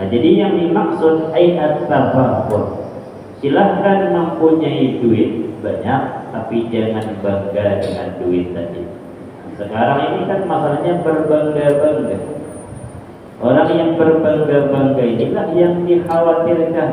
Nah, jadi yang dimaksud ayat tafakkur, silahkan mempunyai duit banyak, tapi jangan bangga dengan duit tadi. Sekarang ini kan masalahnya berbangga-bangga. Orang yang berbangga-bangga inilah yang dikhawatirkan.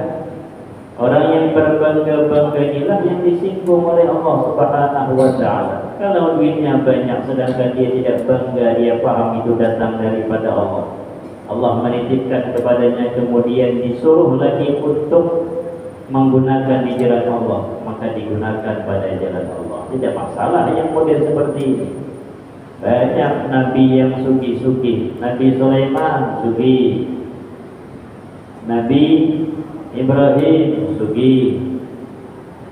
Orang yang berbangga-bangga inilah yang disinggung oleh Allah Subhanahu wa Ta'ala. Kalau duitnya banyak sedangkan dia tidak bangga, dia paham itu datang daripada Allah. Allah menitipkan kepadanya, kemudian disuruh lagi untuk menggunakan di jalan Allah, maka digunakan pada jalan Allah. Tidak masalah yang model seperti ini. Banyak nabi yang sugi-sugi. Nabi Sulaiman sugi, Nabi Ibrahim sugi.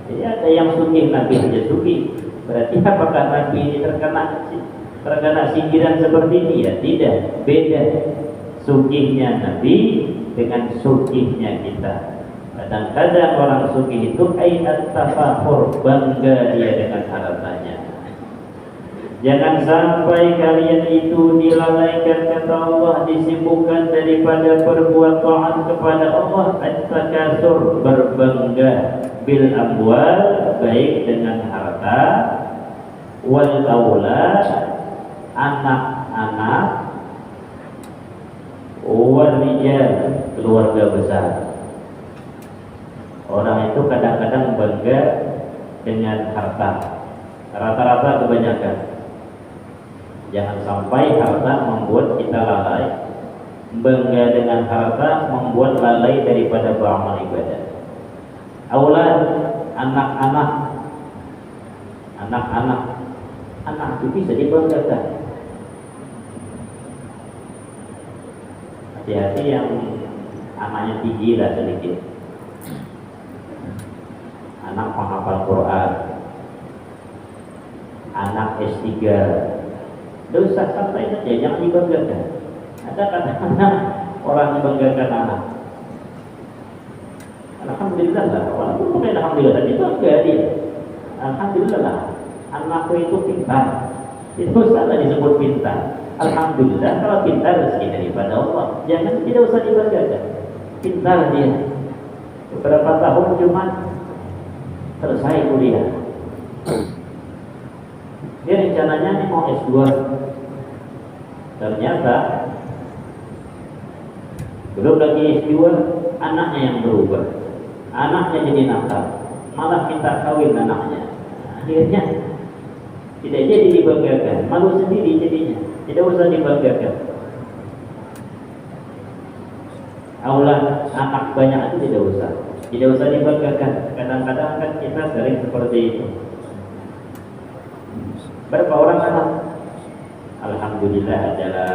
Jadi ada yang sugi, Nabi saja sugi. Berarti apakah Nabi ini terkena sindiran seperti ini? Ya tidak, beda. Sugihnya Nabi dengan sugihnya kita. Kadang-kadang orang sugih itu ayat tafakhur, bangga dia dengan hartanya. Jangan sampai kalian itu dilalaikan, kata Allah, disibukkan daripada perbuat taat kepada Allah, at-takasur, berbangga, bil amwal, baik dengan harta, wal aulad, anak-anak, wal rijal, keluarga besar. Orang itu kadang-kadang bangga dengan harta, rata-rata kebanyakan. Jangan sampai harta membuat kita lalai. Bangga dengan harta membuat lalai daripada beramal ibadah. Aulad, anak-anak, anak itu bisa dibanggakan. Hati-hati yang anaknya tinggi lah sedikit, anak penghafal Quran, anak S3, dosa santai saja, jangan dibanggakan. Ada kadang-kadang orang membanggakan anak. Alhamdulillah lah, walaupun bukan alhamdulillah tadi bangga dia. Alhamdulillah lah, anakku itu pintar. Itu salah disebut pintar. Alhamdulillah kalau pintar rezeki daripada Allah. Jangan, tidak usah dibanggakan. Pintar dia. Beberapa tahun cuma selesai kuliah. Dia rencananya nih mau S2. Ternyata belum lagi S2, anaknya yang berubah. Anaknya jadi nakal, malah minta kawin anaknya. Akhirnya tidak jadi dibanggakan, malu sendiri jadinya. Tidak usah dibanggakan. Aulad, anak banyak itu tidak usah dibanggakan. Kadang-kadang kan kita sering seperti itu. Berapa orang anak? Alhamdulillah adalah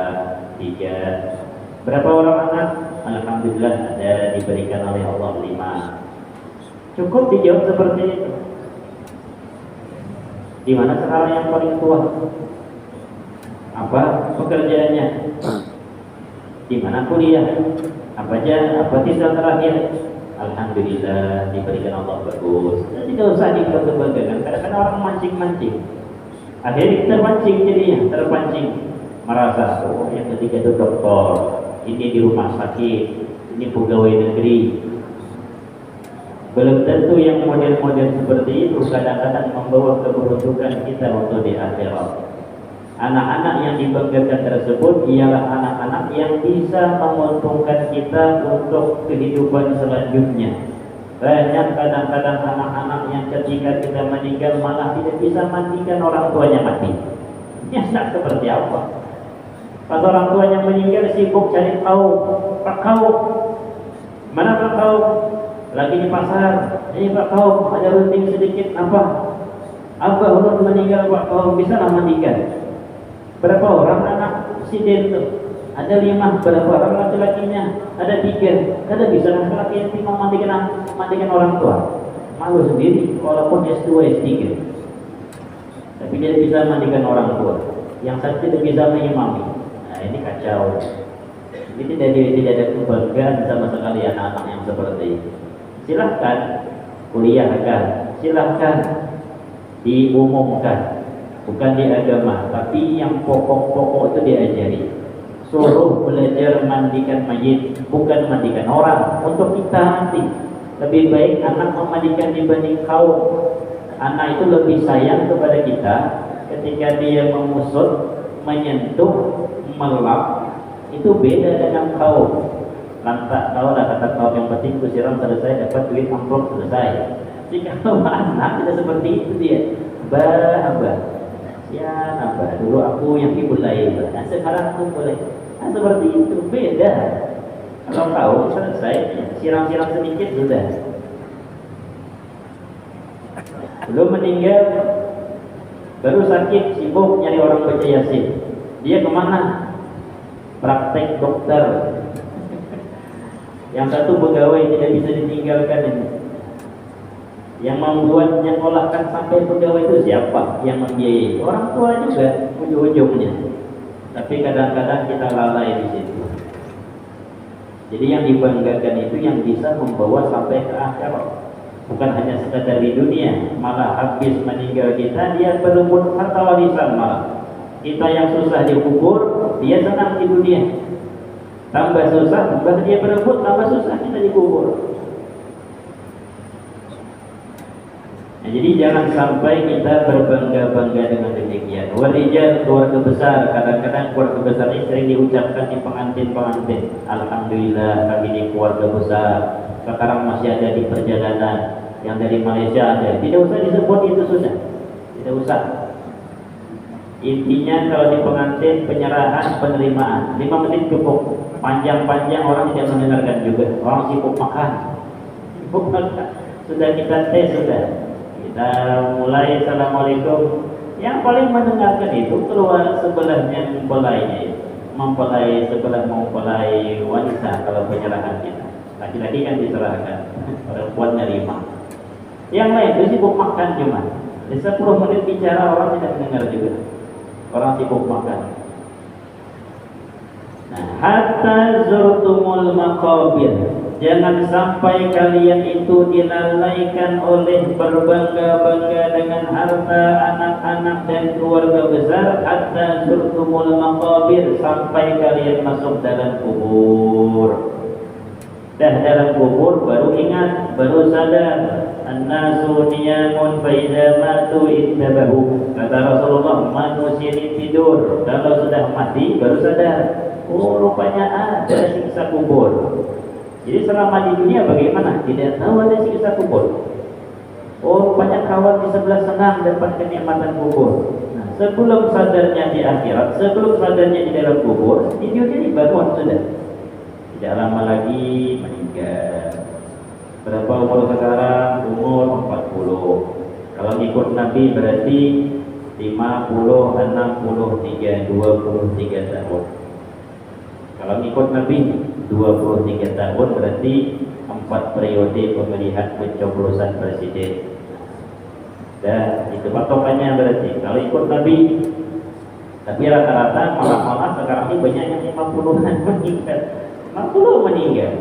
3. Berapa orang anak? Alhamdulillah ada diberikan oleh Allah 5. Cukup dijawab seperti itu. Di mana sekarang yang paling tua? Apa pekerjaannya? Di mana kuliah? Apa tisal terakhir? Alhamdulillah diberikan Allah bagus. Tidak usah dibanggakan. Kadang-kadang orang mancing-mancing. Akhirnya terpancing jadinya, merasa yang ketiga itu dokter, ini di rumah sakit, ini pegawai negeri. Belum tentu yang model-model seperti itu kadang-kadang membawa keberuntungan kita untuk di akhirat. Anak-anak yang dibanggakan tersebut ialah anak-anak yang bisa menguntungkan kita untuk kehidupan selanjutnya. Banyak kadang-kadang anak-anak yang ketika kita meninggal malah tidak bisa mandikan orang tuanya mati. Nyesek seperti apa? Pas orang tuanya meninggal sibuk cari Pak Kaum. Mana Pak Kaum? Lagi di pasar. Ini Pak Kaum, ada runting sedikit apa? Ulun meninggal Pak Kaum, bisa lah mandikan. Berapa orang anak presiden itu? Ada 5, berapa orang laki-lakinya? Ada 3. Kada bisa laki-laki yang cuma mandikan orang tua. Malu sendiri, walaupun S2, S3. Tapi dia bisa mandikan orang tua. Yang satu tidak bisa mengimami. Nah ini kacau. Ini tidak ada kebanggaan sama sekali anak-anak yang seperti ini. Silahkan kuliahkan, silahkan diumumkan. Bukan di agama, tapi yang pokok-pokok itu diajari. suruh belajar mandikan mayit, bukan mandikan orang. Untuk kita nanti lebih baik anak memandikan dibanding kau. Anak itu lebih sayang kepada kita ketika dia mengusut, menyentuh, melap, itu beda dengan kau. Lantak kau lah, kata kau, yang penting ku siram selesai, dapat duit amplop selesai. Jika kau anak tidak seperti itu dia. Bah, ya nambah dulu aku yang dimulai, nah sekarang aku boleh. Nah seperti itu beda. Kalau kau selesai, siram-siram sedikit sudah. Belum meninggal, baru sakit, sibuk nyari orang baca Yasin. Dia kemana? Praktek dokter. Yang satu pegawai tidak bisa ditinggalkan ini. Yang membuat nyekolahkan sampai pegawai itu siapa? Yang membiayai? Orang tua juga ujung-ujungnya. Tapi kadang-kadang kita lalai di situ. Jadi yang dibanggakan itu yang bisa membawa sampai ke akhirat. Bukan hanya sekadar di dunia, malah habis meninggal kita dia berebut harta warisan malah. Kita yang susah dikubur, dia senang di dunia. Tambah susah, tambah dia berebut, tambah susah kita dikubur. Nah, jadi jangan sampai kita berbangga-bangga dengan demikian. Warijal, keluarga besar, kadang-kadang keluarga besar ini sering diucapkan di pengantin-pengantin. Alhamdulillah kami di keluarga besar. Sekarang masih ada di perjalanan. Yang dari Malaysia ada. Tidak usah disebut itu sudah. Tidak usah. Intinya kalau di pengantin penyerahan penerimaan 5 menit cukup. Panjang-panjang orang tidak mendengarkan juga. Orang sibuk makan. Sibuk makan. Sudah kita tes sudah. Kita mulai assalamualaikum. Yang paling mendengarkan itu keluar sebelahnya mempelainya, mempelai sebelah mempelai wanita kalau penyerahan kita. Laki-laki kan diserahkan, perempuan nerima. Yang lain itu sibuk makan cuma. Di 10 menit bicara orang tidak mendengar juga. Orang sibuk makan. Nah, hatta zurtumul maqabir. Jangan sampai kalian itu dilalaikan oleh berbangga-bangga dengan harta anak-anak dan keluarga besar. Hatta zurtumul maqabir, sampai kalian masuk dalam kubur. Dah dalam kubur baru ingat, baru sadar. An-nasu niyamun fa idza matu intabahu. Kata Rasulullah, manusia ini tidur, kalau sudah mati baru sadar. Oh, rupanya ada siksa kubur. Jadi selama di dunia bagaimana? Tidak tahu ada siksa kubur. Oh, banyak kawan di sebelah senang dapat kenikmatan kubur. Nah, sebelum sadarnya di akhirat, sebelum sadarnya di dalam kubur, di dunia dibangun sudah. Tidak lama lagi meninggal. Berapa umur sekarang? Umur 40. Kalau ikut Nabi berarti 50, 63, 23 tahun. Kalau ikut Nabi 23 tahun berarti 4 periode pemilihan pencoblosan presiden. Dan itu patokannya berarti. Kalau ikut Nabi, tapi rata-rata malah sekarang ini banyak yang 50-an meninggal. 60 meninggal.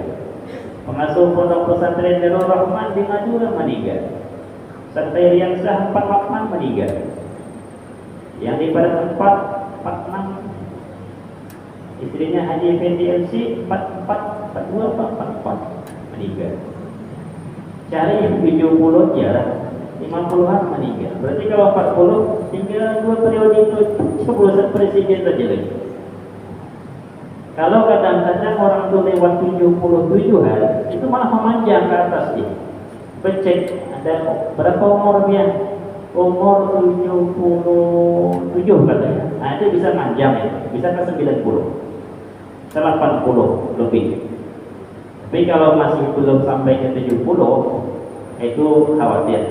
Pengasuh pondok pesantren Darul Rahman di Madura meninggal. Santai yang sah 48 meninggal. Yang di pada 46 istrinya Haji Effendi MC 44, 42, 44 meninggal. Cari yang 70 jarang, 50-an meninggal. Berarti kalau 40 tinggal 2 periode itu 10 presiden saja lagi. Kalau kadang-kadang orang itu lewat 77-an, itu malah memanjang ke atas dia. Becek, ada berapa umurnya? Umur 77 katanya. Nah itu bisa manjang ya, bisa ke 90, 80 lebih. Tapi kalau masih belum sampai ke 70, itu khawatir.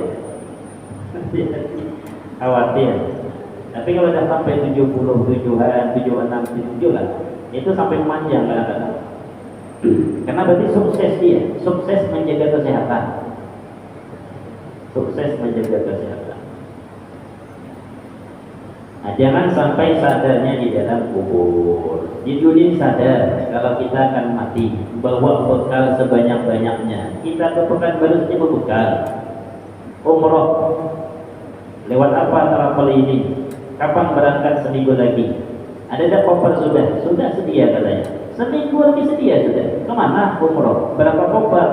Khawatir. Tapi kalau sudah sampai 77-an, 76, 77 lah, itu sampai memanjang kadang-kadang. Karena berarti sukses dia, sukses menjaga kesehatan. Sukses menjaga kesehatan. Nah, jangan sampai sadarnya di dalam kubur. Di dunia sadar kalau kita akan mati, bawa bekal sebanyak-banyaknya. Kita ke Pekanbaru saja berbekal. Umroh lewat apa travel ini? Kapan berangkat seminggu lagi? Ada koper sudah sediakan. seminggu lagi sedia sudah. Kemana umroh? Berapa koper?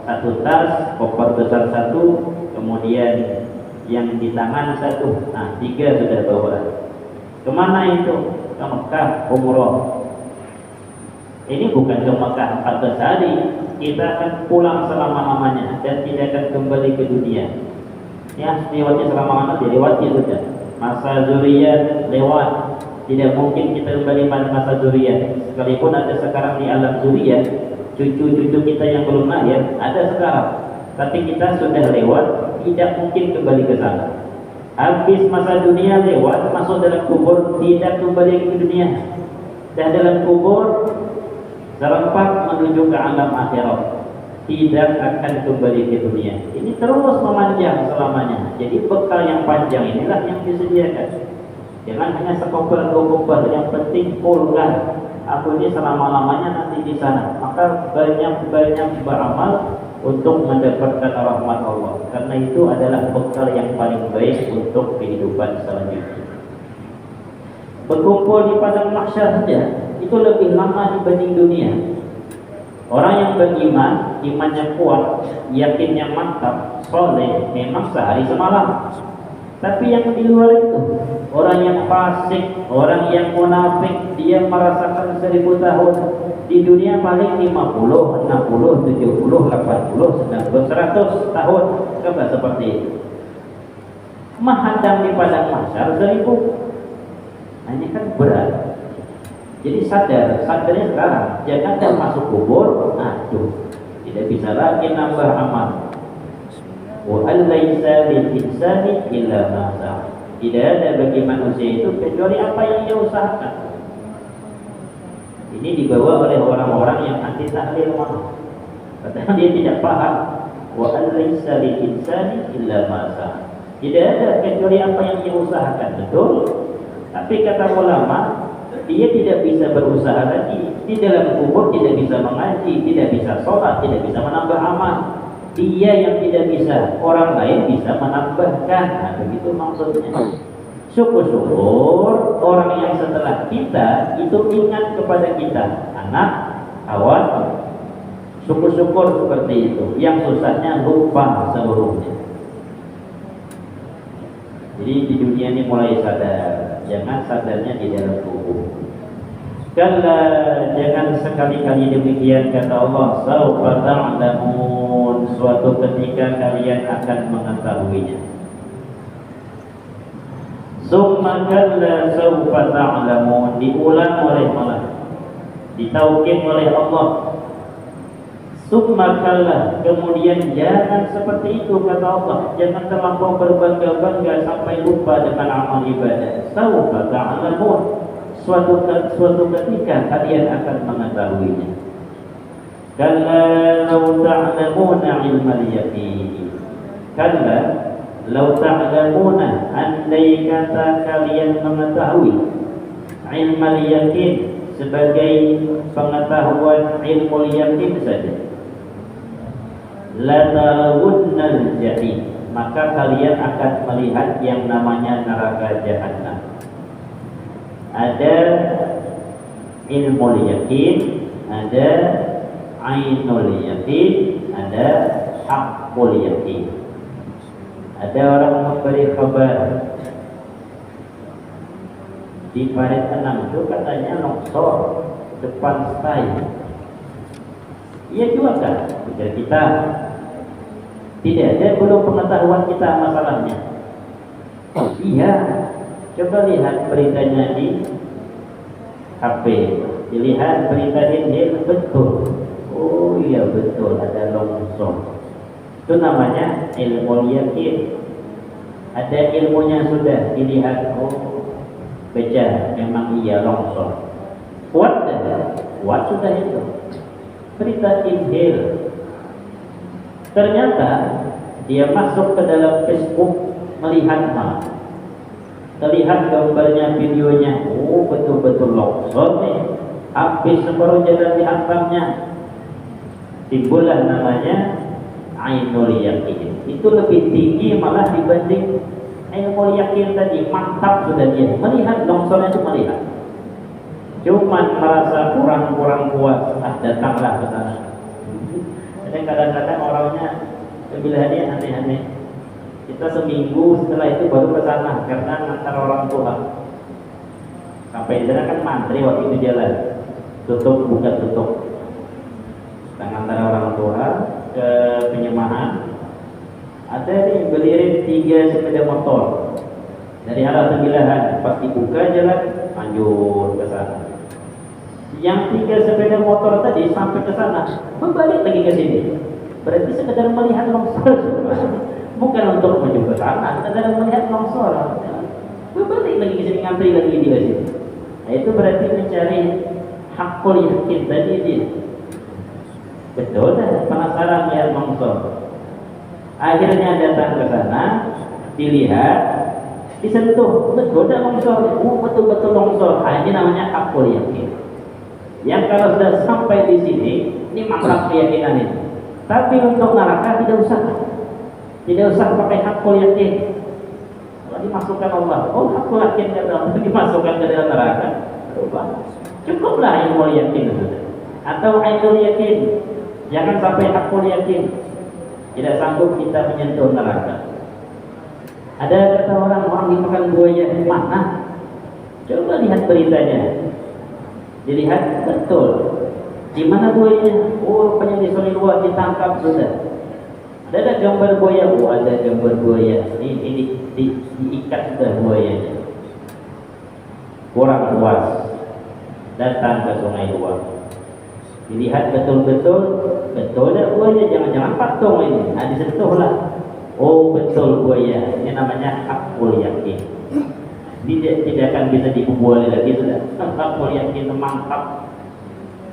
Satu tas, koper besar satu, kemudian yang di tangan satu, nah 3 sudah bawa. Kemana itu? Ke Mekah umroh. Ini bukan ke Mekah 14 hari, kita akan pulang selama-lamanya dan tidak akan kembali ke dunia. Ya, lewatnya selama-lamanya dilewati sudah. Masa zuriyat lewat, tidak mungkin kita kembali pada masa zuriyat. Sekalipun ada sekarang di alam zuriyat, cucu-cucu kita yang belum lahir ada sekarang, tapi kita sudah lewat, tidak mungkin kembali ke sana. Habis masa dunia lewat, masuk dalam kubur, tidak kembali ke dunia. Dan dalam kubur serempak menuju ke alam akhirat, tidak akan kembali ke dunia. Ini terus memanjang selamanya. Jadi bekal yang panjang inilah yang disediakan. Jangan hanya sekoper 2 koper, yang penting fullkan. Aku ini selama-lamanya nanti di sana. Maka banyak-banyak beramal untuk mendapatkan rahmat Allah. Karena itu adalah bekal yang paling baik untuk kehidupan selanjutnya. Berkumpul di padang mahsyar saja itu lebih lama dibanding dunia. Orang yang beriman, imannya kuat, yakinnya mantap, soleh, memang sehari semalam. Tapi yang di luar itu, orang yang fasik, orang yang munafik, dia merasakan 1000 tahun. Di dunia paling 50, 60, 70, 80, 90, 100 tahun. Coba seperti itu. Menghadang di padang mahsyar 1000. Hanya kan berat. Jadi sadarnya sekarang. Jangan masuk kubur, aduh, tidak bisa lagi nambah amal. Wa allaisa lil insani illa ma sa'a. Tidak ada bagi manusia itu kecuali apa yang dia usahakan. Ini dibawa oleh orang-orang yang anti tahlil mah. Padahal dia tidak paham. Wa allaisa lil insani illa ma sa'a. Tidak ada kecuali apa yang dia usahakan, betul? Tapi kata ulama, dia tidak bisa berusaha lagi. Di dalam kubur tidak bisa mengaji, tidak bisa sholat, tidak bisa menambah amal. Dia yang tidak bisa, orang lain bisa menambahkan. Nah, begitu maksudnya. Syukur-syukur orang yang setelah kita itu ingat kepada kita, anak, kawan. Syukur-syukur seperti itu. Yang susahnya lupa seluruhnya. Jadi di dunia ini mulai sadar. Jangan sadarnya di dalam kubur. Kalla, jangan sekali-kali demikian, kata Allah, saufa ta'lamun, suatu ketika kalian akan mengetahuinya. Summa kalla saufa ta'lamun, diulang oleh Allah, ditaukid oleh Allah. Summa kalla, kemudian jangan seperti itu, kata Allah, jangan terlampau berbangga-bangga sampai lupa dengan amal ibadah. Saufa ta'lamun, suatu ketika kalian akan mengetahuinya. Kalla law ta'lamuna ilmal yaqin. Kalla law ta'lamuna, andai kata kalian mengetahui ilmal yaqin sebagai pengetahuan ilmu yakin saja, la tarawunnal jahim, maka kalian akan melihat yang namanya neraka jahanam. Ada ilmu yakin, ada ainul yakin, ada haqqul yakin. Ada orang memberi kabar di Parit 6 itu katanya longsor depan stay. Ia juga kan, ujar kita tidak ada, belum pengetahuan kita masalahnya. Iya, coba lihat beritanya di HP, dilihat berita ini betul. Oh iya betul, ada longsor. Itu namanya ilmu yakin. Ada ilmunya sudah dilihat, oh baca memang iya longsor. Kuat dah, kuat sudah itu. Berita inhil. Ternyata dia masuk ke dalam Facebook melihat terlihat gambarnya, videonya. Oh betul-betul longsor nih, habis separuh jalan dihantamnya. Timbullah namanya ainul yakin. Itu lebih tinggi malah dibanding ilmu yakin tadi. Mantap sudah dia melihat longsornya, itu melihat. cuman merasa kurang puas, datanglah ke sana. Jadi kadang-kadang orangnya pilihannya aneh-aneh. Kita seminggu setelah itu baru ke sana karena ngantar orang tua. Sampai di sana kan mantri waktu itu jalan, tutup buka tutup. Kita ngantar orang tua ke penyemahan. Ada nih belirin 3 sepeda motor dari arah Tembilahan, pas dibuka jalan lanjut ke sana. Yang 3 sepeda motor tadi sampai ke sana, berbalik lagi ke sini. Berarti sekedar melihat longsor, bukan untuk menuju ke sana, sekedar melihat longsor. Berbalik lagi ke sini, ngantri lagi di sini. Nah, itu berarti mencari hakul yakin tadi dia. Betul dah, penasaran lihat longsor. Akhirnya datang ke sana, dilihat, disentuh, betul dah longsor. Betul-betul longsor. Ini namanya hakul yakin. Yang kalau sudah sampai di sini, ini mantap keyakinan ini. Tapi untuk neraka tidak usah pakai hakul yakin. Kalau dimasukkan Allah, hakul yakin kalau dimasukkan ke dalam neraka, cukuplah ilmu yakin sudah. Atau ainul yakin, jangan sampai hakul yakin. Tidak sanggup kita menyentuh neraka. Ada kata orang dimakan buaya mana? Coba lihat beritanya. Dilihat betul di mana buayanya. Rupanya di Soliluar ditangkap sudah. Ada gambar buaya. Ada gambar buaya. Ini diikat sudah buayanya. Kurang puas, datang ke Sungai Luar. Dilihat betul ada buaya. Jangan-jangan patung ini. Nah, disentuhlah. Betul buaya. Ini namanya hakul yakin. Tidak akan bisa dibuat lagi sudah. Hakul yakin mantap,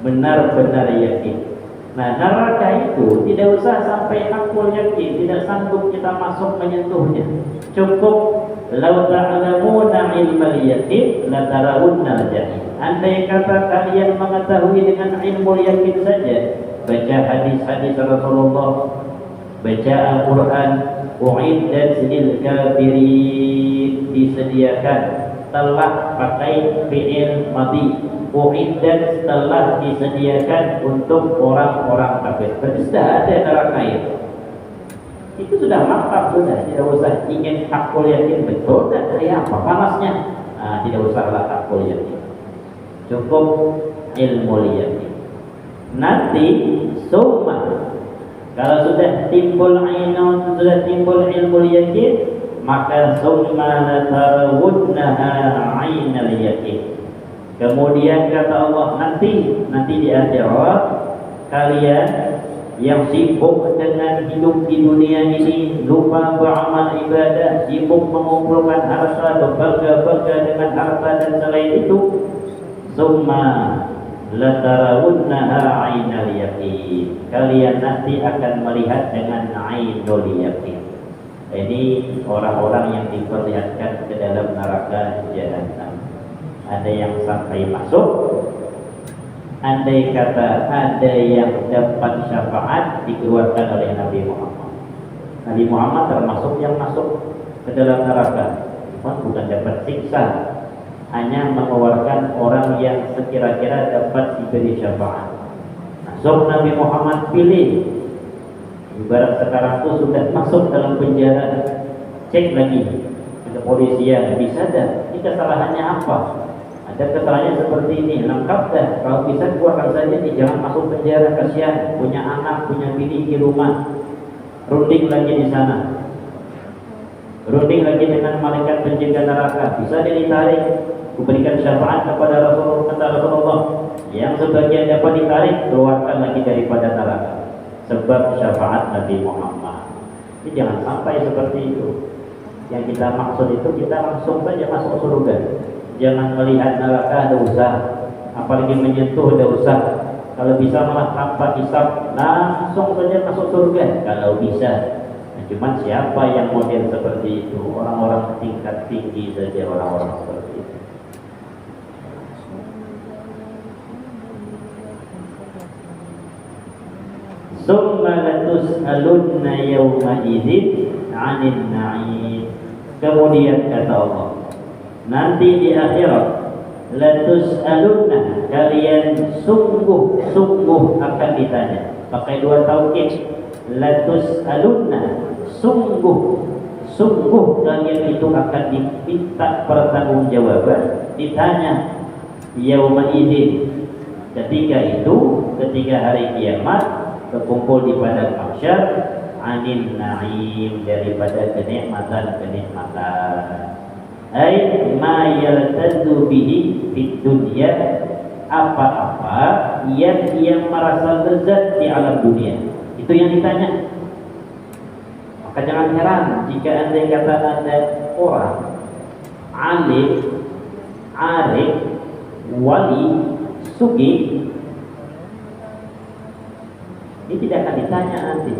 benar-benar yakin. Nah, neraka itu tidak usah sampai hakul yakin, tidak sanggup kita masuk menyentuhnya. Cukup lau ta'lamuna ilmal yakin la tarawunna jahim. Andai kata kalian mengetahui dengan ilmu yakin saja, baca hadis-hadis Rasulullah, baca Al-Quran, u'iddat lil kafirin, disediakan, telah pakai fi'il madhi, u'iddat telah disediakan untuk orang-orang kafir. Berarti sudah ada neraka itu. Itu sudah mantap sudah, tidak usah ingin hakul yakin betul dan apa panasnya. Nah, tidak usahlah hakul yakin. Cukup ilmu yakin. Nanti summa, kalau sudah timbul ainun, sudah timbul ilmu yakin, maka summa latarawunnaha ainal yakin. Kemudian kata Allah, nanti di akhirat kalian yang sibuk dengan hidup di dunia ini, lupa beramal ibadah, sibuk mengumpulkan harta, berbangga-bangga dengan harta dan selain itu, summa latarawunnaha ainal yakin. Kalian nanti akan melihat dengan ainul yakin. Ini orang-orang yang diperlihatkan ke dalam neraka jahanam. Ada yang sampai masuk, andai kata ada yang dapat syafaat dikeluarkan oleh Nabi Muhammad. Nabi Muhammad termasuk yang masuk ke dalam neraka, bukan dapat siksa, hanya mengeluarkan orang yang sekira-kira dapat diberi syafaat. Masuk Nabi Muhammad pilih. Ibarat sekarang itu sudah masuk dalam penjara, cek lagi ke kepolisian, bisa dah, ini kesalahannya apa? Ada kesalahannya seperti ini, lengkap dah. Kalau bisa keluarkan saja, jangan masuk penjara, kasihan. Punya anak, punya bini di rumah. Runding lagi di sana. Runding lagi dengan malaikat penjaga neraka. Bisa dia ditarik, kuberikan syafaat kepada Rasulullah. Yang sebagian dapat ditarik, keluarkan lagi daripada neraka. Sebab syafaat Nabi Muhammad. Ini jangan sampai seperti itu. Yang kita maksud itu kita langsung saja masuk surga. Jangan melihat neraka ada usah, apalagi menyentuh ada usah. Kalau bisa malah tanpa hisab, langsung saja masuk surga kalau bisa. Nah, cuman siapa yang model seperti itu? Orang-orang tingkat tinggi saja orang-orang seperti itu. Summa latus'alunna yawma idzin 'anil na'im. Kemudian kata Allah, nanti di akhirat latus'alunna, kalian sungguh-sungguh akan ditanya. Pakai dua taukid, latus'alunna, sungguh kalian itu akan diminta pertanggungjawaban, ditanya yauma idzin, ketika hari kiamat berkumpul di padang mahsyar, anin na'im, daripada kenikmatan. Ai ma yaltazzu bihi fid dunya, apa-apa yang ia merasa lezat di alam dunia, itu yang ditanya. Maka jangan heran jika anda kata ada orang alim, arif, wali, sugih, ini tidak akan ditanya nanti.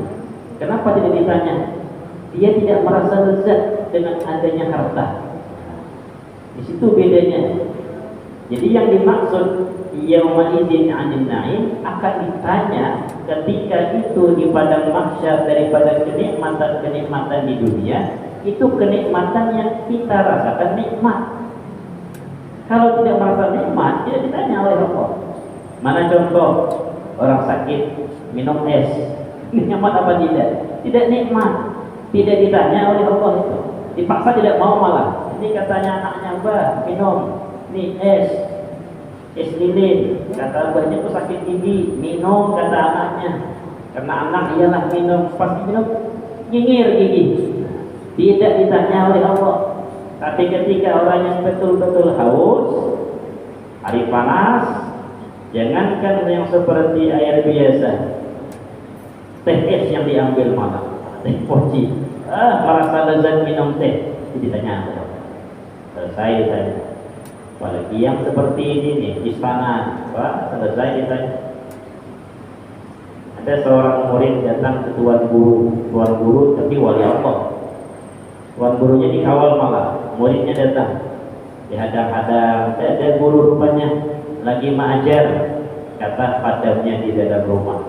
Kenapa tidak ditanya? Dia tidak merasa lezat dengan adanya harta. Di situ bedanya. Jadi yang dimaksud yauma idzin 'anil na'im akan ditanya ketika itu di padang mahsyar daripada kenikmatan di dunia, itu kenikmatan yang kita rasakan nikmat. Kalau tidak merasa nikmat, tidak ditanya oleh Allah. Mana contoh orang sakit minum es, nikmat apa tidak? Tidak nikmat, tidak ditanya oleh Allah itu. Dipaksa tidak mau malah. Ini katanya anaknya, "Mbah, minum nih es lilin." Kata abahnya itu sakit gigi, minum, kata anaknya. Karena anak iyalah minum, pasti minum, nyingir gigi. Tidak ditanya oleh Allah. Tapi ketika orang yang betul-betul haus, hari panas, jangankan yang seperti air biasa, teh es yang diambil malah, teh poci, merasa lezat minum teh, itu ditanya oleh Allah. Selesai ditanya. Apalagi yang seperti ini nih, istana, selesai ditanya. Ada seorang murid datang ke tuan guru tapi wali Allah. Tuan gurunya dikawal malah, muridnya datang, dihadang-hadang, ada guru rupanya lagi mengajar, kata padamnya di dalam rumah.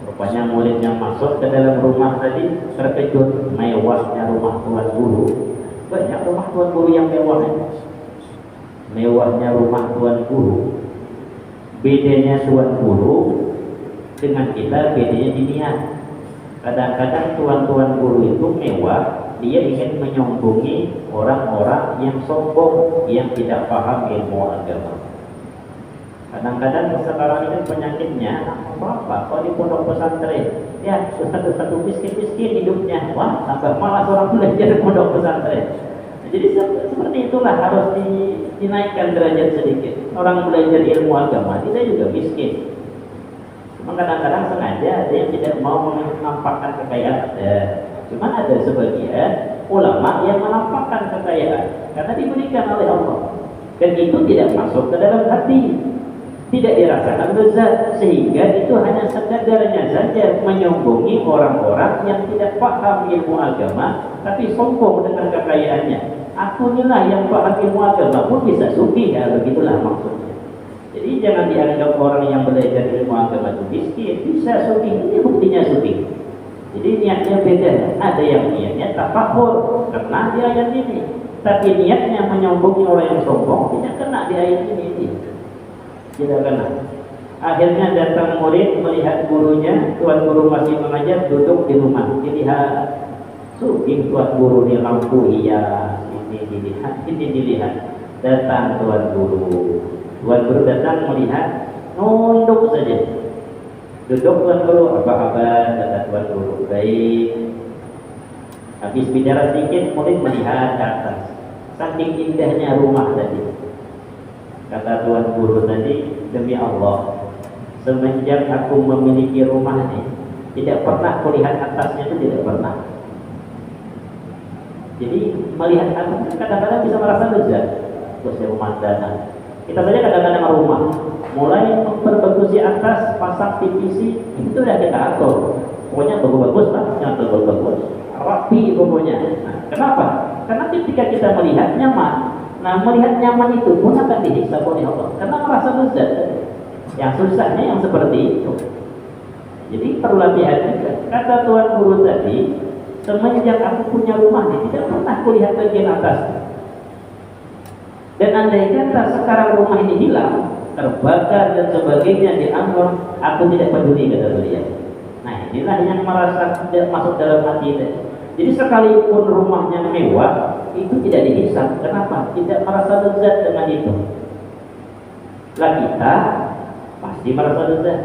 Rupanya murid yang masuk ke dalam rumah tadi terkejut, mewahnya rumah tuan guru. Banyak rumah tuan guru yang mewahnya rumah tuan guru. Bedanya tuan guru dengan kita, bedanya di niat. Kadang-kadang tuan-tuan guru itu mewah, dia ingin menyombongi orang-orang yang sombong, yang tidak paham ilmu agama. Kadang-kadang sekarang ini penyakitnya, apa kalau di pondok pesantren, ya satu-satu miskin hidupnya, wah tambah malas orang belajar di pondok pesantren. Jadi seperti itulah harus dinaikkan derajat sedikit. Orang belajar ilmu agama, dia juga miskin. Cuma kadang-kadang sengaja ada yang tidak mau menampakkan kekayaan. Cuma ada sebagian ulama yang menampakkan kekayaan karena diberikan oleh Allah, dan itu tidak masuk ke dalam hati, tidak dirasakan lezat, sehingga itu hanya sekadarnya saja menyombongi orang-orang yang tidak paham ilmu agama, tapi sombong dengan kekayaannya. Aku inilah yang paham ilmu agama pun bisa sugih, ya begitulah maksudnya. Jadi jangan dianggap orang yang belajar ilmu agama itu miskin, bisa sugih, ini buktinya sugih. Jadi niatnya beda, ada yang niatnya tafakur, kena di ayat ini, tapi niatnya menyombongi orang yang sombong tidak kena di ayat ini. Tidak kena. Akhirnya datang murid melihat gurunya, tuan guru masih mengajar, duduk di rumah. Dilihat, sugih tuan guru di lampu hias, ini dilihat. Datang tuan guru datang melihat, nunduk saja. Duduk tuan guru, apa-apa, kata tuan guru, baik. Habis bicara sedikit, murid melihat ke atas. Saking indahnya rumah tadi. Kata tuan guru tadi, demi Allah, semenjak aku memiliki rumah ini, tidak pernah kulihat atasnya, itu tidak pernah. Jadi melihat atas kadang-kadang bisa merasa lezat. Terus pemandangan. Kita saja kadang-kadang rumah, mulai memperbagusi atas, pasang PVC, itu udah kita atur. Pokoknya bagus-bagus lah, jangan bagus-bagus, rapi pokoknya. Nah, kenapa? Karena ketika kita melihat nyaman. Nah, melihat nyaman itu pun akan dihisab oleh Allah, karena merasa lezat. Yang susahnya yang seperti itu. Jadi perlu latihan juga. Kata tuan guru tadi, semenjak aku punya rumah ini, tidak pernah kulihat bagian atas. Dan Dan andai kata sekarang rumah ini hilang, terbakar dan sebagainya, dianggap aku tidak peduli, kata beliau. Nah, inilah yang merasa tidak masuk dalam hati itu. Jadi sekalipun rumahnya mewah, itu tidak dihisap. Kenapa? Tidak merasa lezat dengan itu. Lah kita pasti merasa lezat.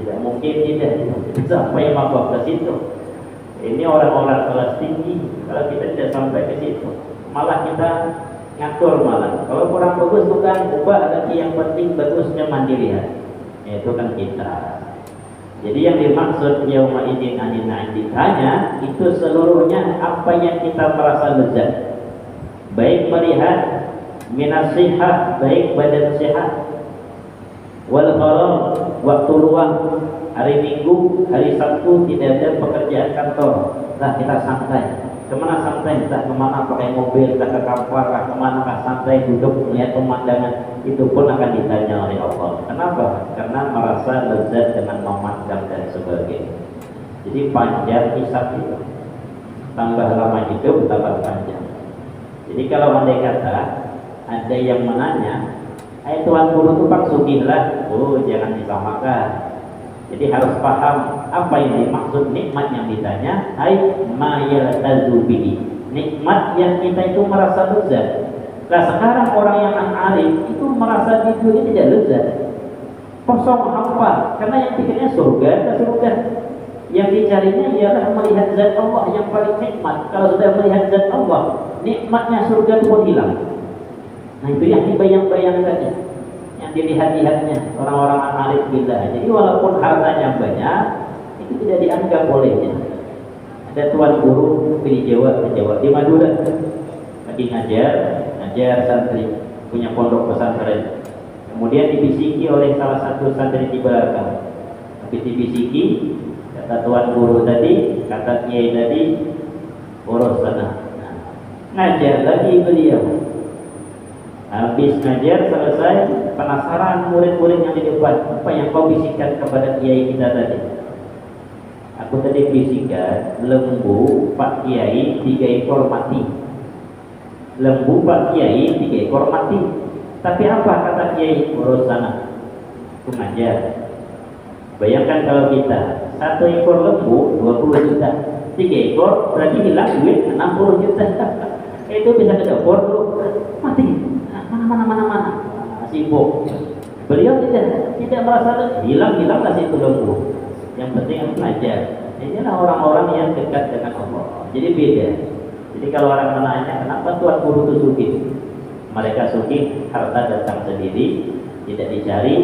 Tidak mungkin tidak sampai mabuk ke situ. Ini orang-orang kelas tinggi. Kalau kita tidak sampai ke situ, malah kita ngatur malah. Kalau kurang bagus bukan ubah lagi, yang penting bagusnya mandirian. Itu kan kita. Jadi yang dimaksud yauma idzin anin na'im ditanya itu seluruhnya apa yang kita merasa lezat. Baik melihat minasihah, baik badan sehat, wal faragh, waktu luang, hari Minggu, hari Sabtu tidak ada pekerjaan kantor, lah kita santai. Kemana santai? Entah kemana, pakai mobil, entah ke kampar, entah kemana, santai duduk melihat pemandangan. Itu pun akan ditanya oleh Allah. Kenapa? Karena merasa lezat dengan memandang dan sebagainya. Jadi panjang hisab itu, tambah lama hidup tambah panjang. Jadi kalau andai kata ada yang menanya, Tuan guru itu Pak Sugihlah, jangan disamakan. Jadi harus paham apa yang dimaksud nikmat yang ditanya. Ma yaltazu bihi, nikmat yang kita itu merasa lezat. Nah sekarang orang yang alim itu merasa di dunia tidak lezat, kosong hampa, karena yang pikirnya surga dan surga. Yang dicarinya ialah melihat zat Allah yang paling nikmat. Kalau sudah melihat zat Allah, nikmatnya surga itu pun hilang. Nah itu yang dibayang-bayangkannya, yang dilihat-lihatnya orang-orang alim billah. Jadi walaupun hartanya banyak, itu tidak dianggap olehnya. Ada tuan guru di Jawa, di Madura, lagi ngajar santri, punya pondok pesantren. Kemudian dibisiki oleh salah satu santri di belakang. Habis dibisiki, kata tuan guru tadi, kata kiai tadi, urus sana. Ngajar lagi beliau. Habis ngajar selesai, penasaran murid-murid yang di depan, apa yang kau bisikkan kepada kiai kita tadi? Aku tadi bisikkan, lembu Pak Kiai 3 ekor mati. Lembu Pak Kiai 3 ekor mati. Tapi apa kata Kiai? Urus sana. Aku ngajar. Bayangkan kalau kita 1 ekor lembu 20 juta, 3 ekor berarti hilang duit 60 juta. Itu bisa ke dapur dulu, mati. Mana, sibuk. Beliau tidak merasa hilang kasih itu lembu. Yang penting aku ngajar. Inilah orang-orang yang dekat dengan Allah. Jadi beda. Jadi kalau orang menanya kenapa tuan guru itu sugih, mereka sugih harta datang sendiri, tidak dicari,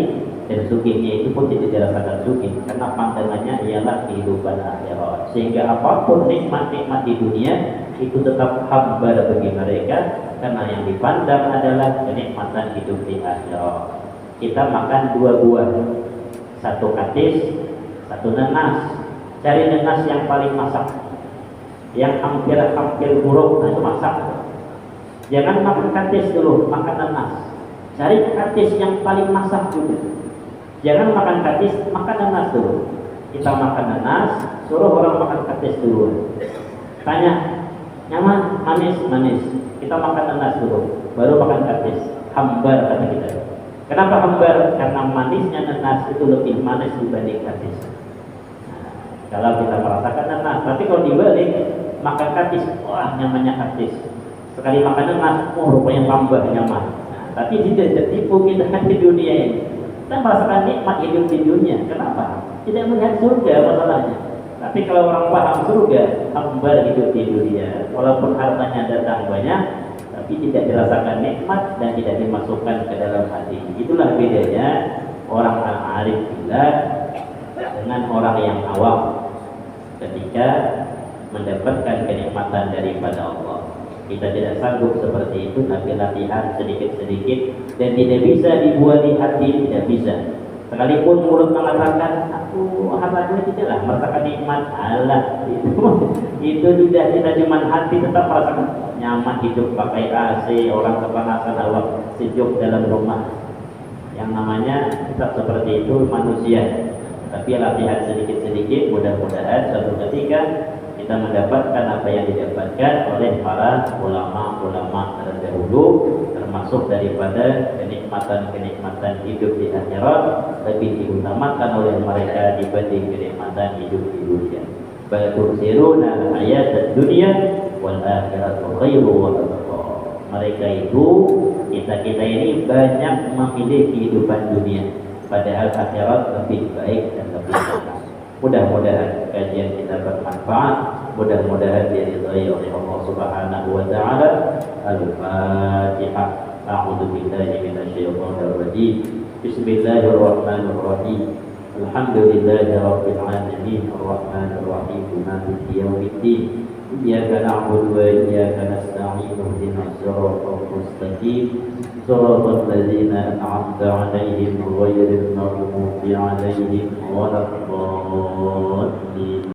dan sugihnya itu pun tidak dirasakan sugih karena pandangannya ialah kehidupan akhirat. Sehingga apapun nikmat-nikmat di dunia itu tetap hambar bagi mereka karena yang dipandang adalah kenikmatan hidup di akhirat. Kita makan 2 buah, 1 katis, 1 nanas. Cari nanas yang paling masak, yang hampir buruk, nah itu masak. Jangan makan katis dulu, makan nanas. Cari katis yang paling masak juga. Jangan makan katis, makan nanas dulu. Kita makan nanas, suruh orang makan katis dulu. Tanya, nyaman, manis. Kita makan nanas dulu, baru makan katis. Hambar kata kita. Kenapa hambar? Karena manisnya nanas itu lebih manis dibanding katis. Kalau kita merasakan nanas, tapi kalau dibalik makan katis, wah nyamannya katis. Sekali makan nanas, rupanya tambah nyaman. Tapi tidak tertipu kita di dunia ini. Kita merasakan nikmat hidup di dunia. Kenapa? Tidak melihat surga masalahnya. Tapi kalau orang paham surga, hambar hidup di dunia. Walaupun hartanya datang banyak, tapi tidak dirasakan nikmat dan tidak dimasukkan ke dalam hati. Itulah bedanya orang arif billah dengan orang yang awam ketika mendapatkan kenikmatan daripada Allah. Kita tidak sanggup seperti itu, tapi latihan sedikit-sedikit dan tidak bisa dibuat di hati, tidak bisa. Sekalipun mulut mengatakan aku hartanya tidaklah merasakan nikmat Allah, itu sudah kita cuman hati tetap merasakan nyaman hidup pakai AC, orang kepanasan Allah sejuk dalam rumah. Yang namanya tetap seperti itu manusia. Tapi latihan sedikit-sedikit, mudah-mudahan suatu ketika kita mendapatkan apa yang didapatkan oleh para ulama-ulama terdahulu, termasuk termasuk daripada kenikmatan-kenikmatan hidup di akhirat lebih diutamakan oleh mereka dibanding kenikmatan hidup di dunia. Bal tu'thiruna al-hayatad dunya wal akhiratu khairu wa abqa. Mereka itu, kita ini banyak memilih kehidupan dunia, padahal akhirat lebih baik dan lebih baik. Mudah-mudahan kajian kita bermanfaat, mudah-mudahan diridhai oleh Allah Subhanahu wa taala. Al-Fatihah. A'udzu billahi minasyaitonir rajim. Bismillahirrahmanirrahim. Alhamdulillahi rabbil alamin, arrahmanir rahim, maliki yaumiddin. Iyyaka na'budu wa iyyaka nasta'in. Ihdinas siratal mustaqim. Siratal ladzina an'amta 'alaihim ghairil maghdubi 'alaihim waladdallin.